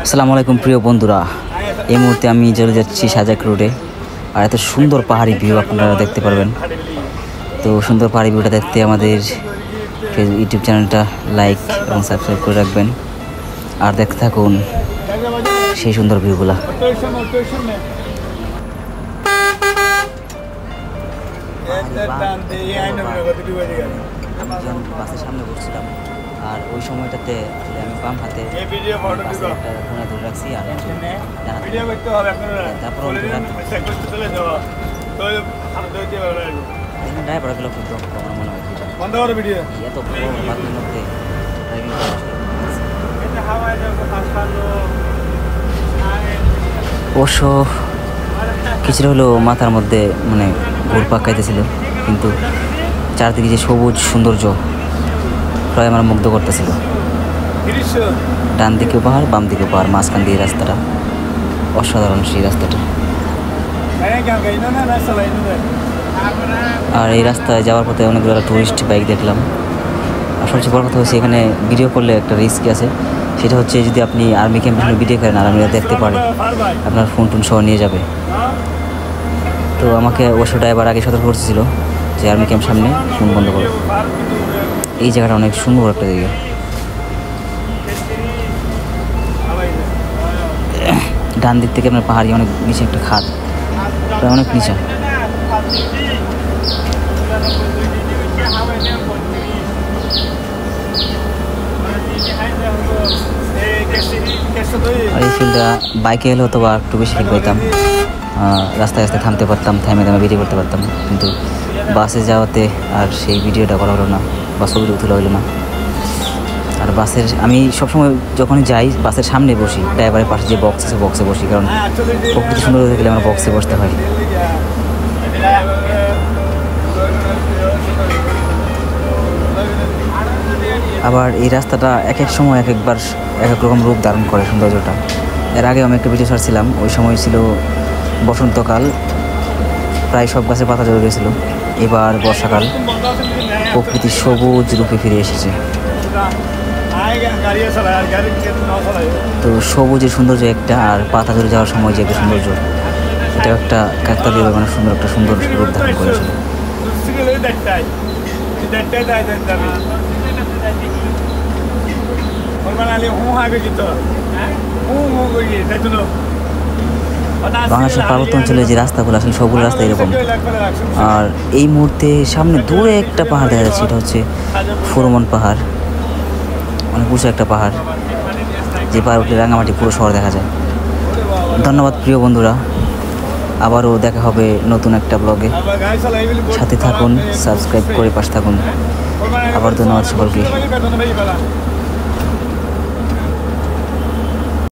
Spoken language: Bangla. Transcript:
আসসালামু আলাইকুম প্রিয় বন্ধুরা, এই মুহূর্তে আমি চলে যাচ্ছি সাজেক রোডে। আর এত সুন্দর পাহাড়ি ভিউ আপনারা দেখতে পারবেন। তো সুন্দর পাহাড়ি ভিউটা দেখতে আমাদের ইউটিউব চ্যানেলটা লাইক এবং সাবস্ক্রাইব করে রাখবেন আর দেখতে থাকুন সেই সুন্দর ভিউগুলা। বাসের সামনে বসছিলাম আর ওই সময়টাতে আসলে আমি বাম হাতে একটা কোণা ধরে রাখছি আর ড্রাইভারগুলো খুব দক্ষ আমার মনে হয়। এত বাতির মধ্যে অবশ্য কিছুটা হলেও মাথার মধ্যে মানে ঘুরপাক খাইতেছিল, কিন্তু চারদিকে যে সবুজ সৌন্দর্য প্রায় আমার মুগ্ধ করতেছিল। ডান দিকে পাহাড়, বাম দিকে পাহাড়, মাঝখান দিয়ে রাস্তাটা অসাধারণ। সেই রাস্তাটা আর এই রাস্তায় যাওয়ার পথে অনেকগুলো টুরিস্ট বাইক দেখলাম। আর সবচেয়ে বড় কথা হচ্ছে এখানে ভিডিও করলে একটা রিস্ক আছে, সেটা হচ্ছে যদি আপনি আর্মি ক্যাম্পে ভিডিও করেন আর আমি দেখতে পারি আপনার ফোন টোন সহ নিয়ে যাবে। তো আমাকে অবশ্য ড্রাইভার আগে সতর্ক করতেছিল যে আর্মি ক্যাম্প সামনে, ফোন বন্ধ করো। এই জায়গাটা অনেক সুন্দর একটা জায়গা। ডান দিক থেকে আপনার পাহাড়ি অনেক নিচে একটা খাদ, প্রায় অনেক নিচে। আর এই ফিল্ডটা বাইকে এলে হতো বা একটু বেশি ফিল পেতাম, রাস্তায় রাস্তায় থামতে পারতাম, থেমে ভিডিও করতে পারতাম। কিন্তু বাসে যাওয়াতে আর সেই ভিডিওটা করা হলো না বা ছবি তোলা হলো না। আর বাসের আমি সবসময় যখনই যাই বাসের সামনে বসি, ড্রাইভারের পাশে যে বক্স আছে বক্সে বসি, কারণ প্রকৃতি সুন্দর দেখলে আমার বক্সে বসতে হয়। আবার এই রাস্তাটা এক এক সময় এক এক রকম রূপ ধারণ করে সৌন্দর্যটা। এর আগে আমি একটা ভিডিও ছাড়ছিলাম, ওই সময় ছিল বসন্তকাল, প্রায় সব গাছে পাতা ঝরে গেছিল। এবার বর্ষাকাল, প্রকৃতি সবুজ রূপে ফিরে এসেছে। তো সবুজের সৌন্দর্য একটা, আর পাতা ঝরে যাওয়ার সময় যে একটা সৌন্দর্য, এটা একটা কাকতালীয় মানে সুন্দর রূপ ধারণ করেছিল। বাংলাদেশের পার্বত্য অঞ্চলে যে রাস্তাগুলো আসলে সবগুলো রাস্তা এরকম। আর এই মুহূর্তে সামনে দূরে একটা পাহাড় দেখা যাচ্ছে, এটা হচ্ছে ফুরমন পাহাড়। অনেক উঁচু একটা পাহাড়, যে পাহাড় উঠলে রাঙামাটি পুরো শহর দেখা যায়। ধন্যবাদ প্রিয় বন্ধুরা, আবারও দেখা হবে নতুন একটা ব্লগে। সাথে থাকুন, সাবস্ক্রাইব করে পাশে থাকুন। আবার ধন্যবাদ সকলকে।